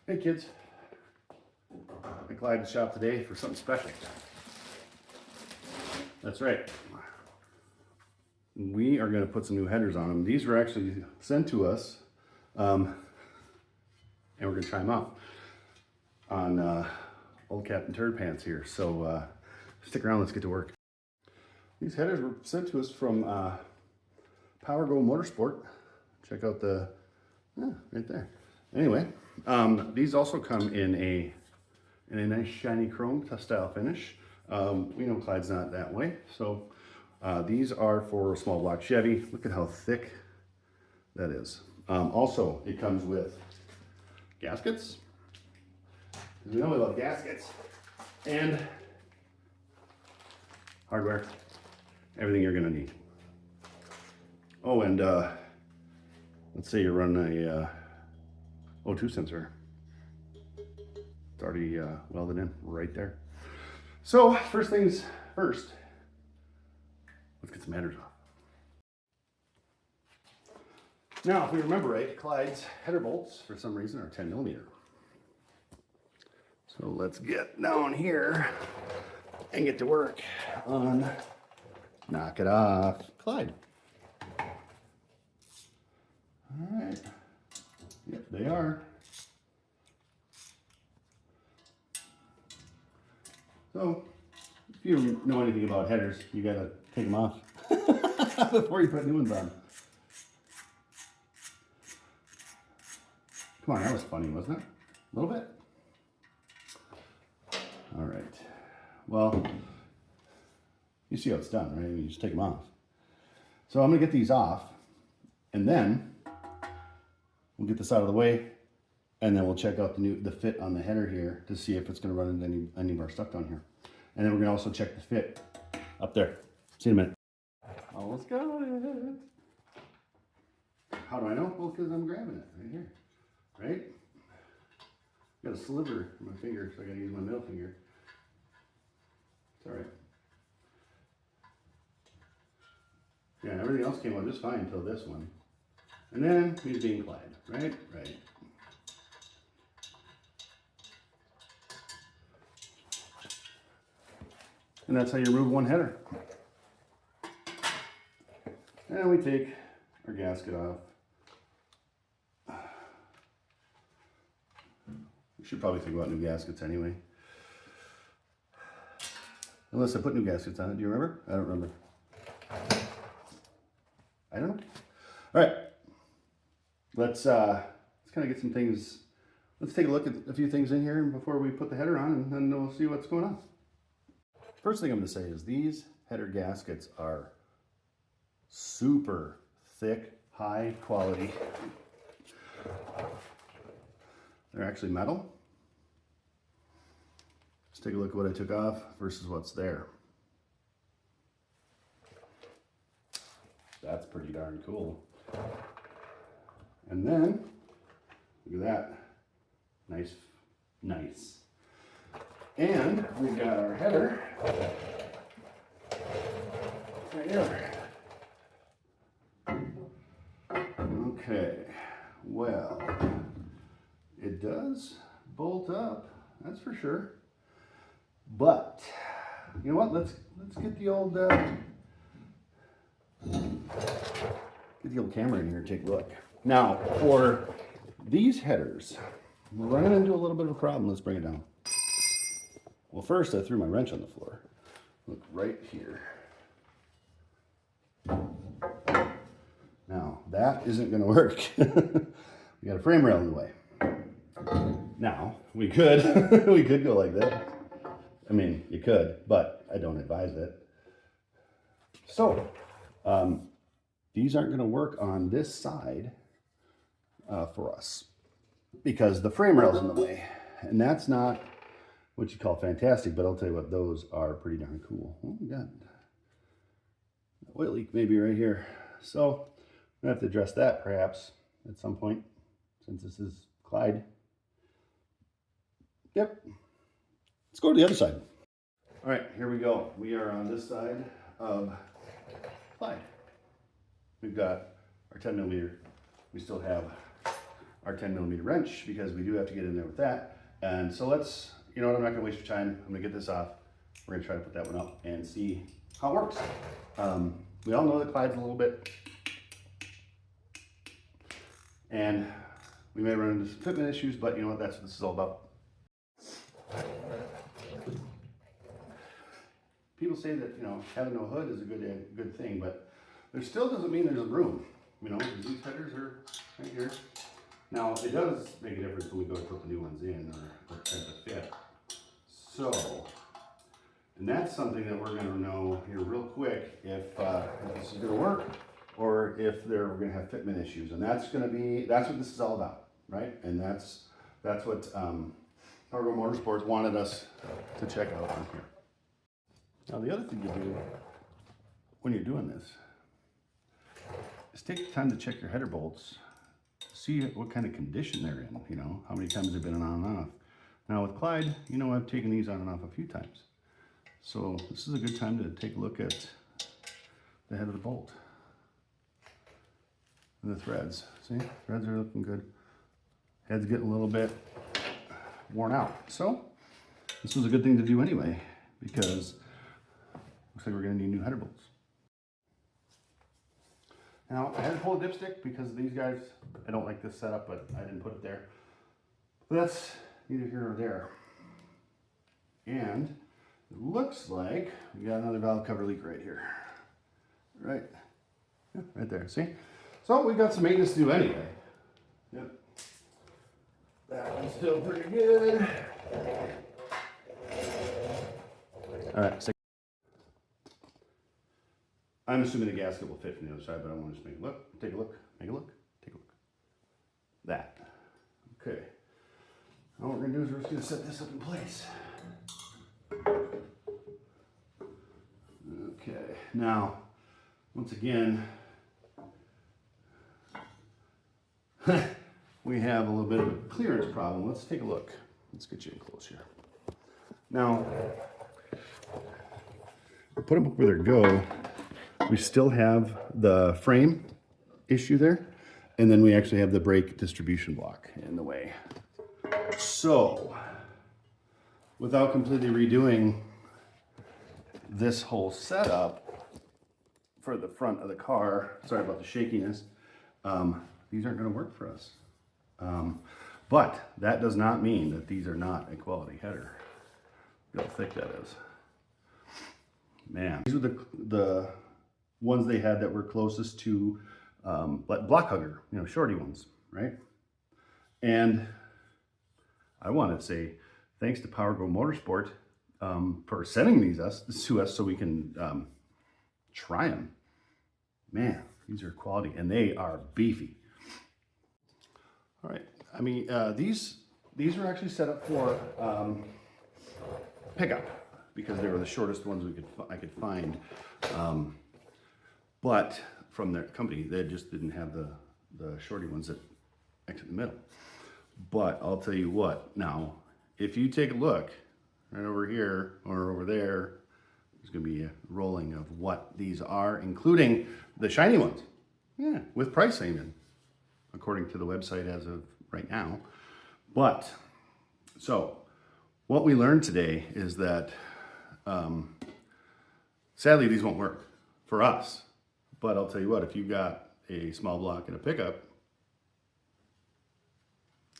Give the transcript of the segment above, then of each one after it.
Hey kids, I Clyde to shop today for something special. That's right. We are going to put some new headers on them. These were actually sent to us, and we're going to try them out on old Captain Turd Pants here. So stick around, let's get to work. These headers were sent to us from Power Go Motorsport. Check out the, right there. Anyway, these also come in a nice shiny chrome style finish. We know Clyde's not that way, so these are for a small block Chevy. Look at how thick that is. Also, it comes with gaskets. We know we love gaskets, and hardware, everything you're gonna need. Oh, and let's say you're running a O2 sensor. It's already welded in right there. So first things first, let's get some headers off. Now, if we remember right, Clyde's header bolts for some reason are 10mm. So let's get down here and get to work on knock it off Clyde. All right. Yep, they are. So, if you know anything about headers, you gotta take them off before you put new ones on. Come on, that was funny, wasn't it? A little bit. All right. Well, you see how it's done, right? You just take them off. So I'm gonna get these off, and then we'll get this out of the way, and then we'll check out the fit on the header here to see if it's going to run into any of our stuff down here. And then we're going to also check the fit up there. See you in a minute. Almost got it. How do I know? Well, because I'm grabbing it right here. Right? Got a sliver in my finger, so I got to use my middle finger. It's all right. Yeah, everything else came out just fine until this one. And then he's being Clyde, right? Right. And that's how you remove one header. And we take our gasket off. We should probably think about new gaskets anyway. Unless I put new gaskets on it. Do you remember? I don't remember. I don't know. All right. Let's kind of get some things. Let's take a look at a few things in here before we put the header on, and then we'll see what's going on. First thing I'm going to say is these header gaskets are super thick, high quality. They're actually metal. Let's take a look at what I took off versus what's there. That's pretty darn cool. And then, look at that. Nice, nice. And we've got our header right here. Okay, well, it does bolt up, that's for sure. But, you know what, let's get the old camera in here and take a look. Now, for these headers, we're running into a little bit of a problem. Let's bring it down. Well, first I threw my wrench on the floor. Look, right here. Now, that isn't going to work. We got a frame rail in the way. Now, we could, we could go like this. I mean, you could, but I don't advise it. So, these aren't going to work on this side for us because the frame rail's in the way, and that's not what you call fantastic, but I'll tell you what, those are pretty darn cool. Oh my God, oil leak maybe right here. So I'm gonna have to address that perhaps at some point, since this is Clyde. Yep, let's go to the other side. All right, here we go. We are on this side of Clyde. We've got our 10mm. We still have our 10mm wrench, because we do have to get in there with that. And so let's, you know what, I'm not gonna waste your time. I'm gonna get this off. We're gonna try to put that one up and see how it works. We all know that Clyde's a little bit, and we may run into some fitment issues, but you know what, that's what this is all about. People say that, you know, having no hood is a good thing, but there still doesn't mean there's room. You know, these headers are right here. Now, it does make a difference when we go to put the new ones in, or try to fit. So, and that's something that we're gonna know here real quick if this is gonna work, or if we're gonna have fitment issues. And that's what this is all about, right? And that's what Power Go Motorsport wanted us to check out on here. Now, the other thing you do when you're doing this is take the time to check your header bolts, see what kind of condition they're in, you know, how many times they've been on and off. Now with Clyde, you know, I've taken these on and off a few times. So this is a good time to take a look at the head of the bolt and the threads. See, threads are looking good. Head's getting a little bit worn out. So this was a good thing to do anyway, because looks like we're gonna need new header bolts. Now, I had to pull a dipstick because these guys, I don't like this setup, but I didn't put it there. But that's neither here nor there. And it looks like we got another valve cover leak right here. Right, yeah, right there, see? So we've got some maintenance to do anyway. Yep. That one's still pretty good. All right, so I'm assuming the gasket will fit from the other side, but I want to just make a look, take a look, make a look, take a look. That. Okay. Now what we're going to do is we're just going to set this up in place. Okay. Now, once again, we have a little bit of a clearance problem. Let's take a look. Let's get you in close here. Now, put them up where they go. We still have the frame issue there, and then we actually have the brake distribution block in the way. So, without completely redoing this whole setup for the front of the car, sorry about the shakiness, these aren't going to work for us. But that does not mean that these are not a quality header. Look how thick that is. Man, these were the ones they had that were closest to block hugger, you know, shorty ones, right? And I want to say thanks to Power Go Motorsport for sending these to us so we can try them. Man, these are quality, and they are beefy. All right, I mean, these were actually set up for pickup because they were the shortest ones I could find. But from their company, they just didn't have the shorty ones that exit the middle. But I'll tell you what, now, if you take a look right over here or over there, there's gonna be a rolling of what these are, including the shiny ones. Yeah, with pricing in, according to the website as of right now. But, so, what we learned today is that, sadly, these won't work for us. But I'll tell you what, if you got a small block and a pickup,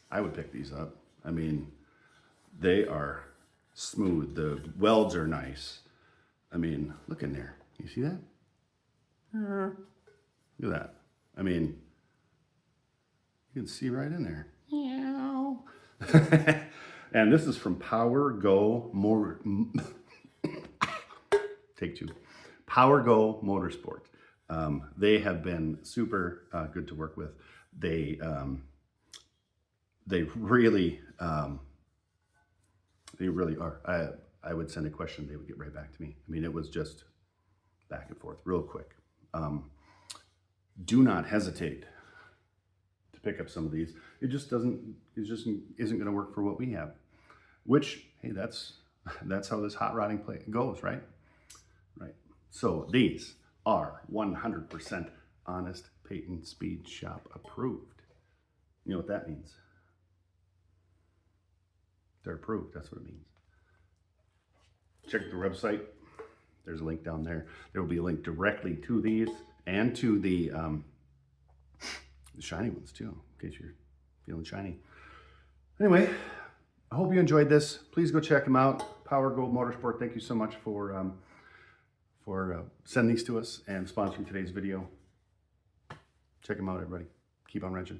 I would pick these up. I mean, they are smooth. The welds are nice. I mean, look in there. You see that? Look at that. I mean, you can see right in there. And this is from Power Go Take two. Power Go Motorsport. They have been super good to work with. They really are. I would send a question, they would get right back to me. I mean, it was just back and forth real quick. Do not hesitate to pick up some of these. It just isn't going to work for what we have. Which, hey, that's how this hot rodding play goes, right? Right. So these are 100% Honest Paint and Speed Shop approved. You know what that means. They're approved, that's what it means. Check the website. There's a link down there. There will be a link directly to these and to the shiny ones too, in case you're feeling shiny. Anyway, I hope you enjoyed this. Please go check them out. Power Go Motorsport, thank you so much for sending these to us and sponsoring today's video. Check them out, everybody. Keep on wrenching.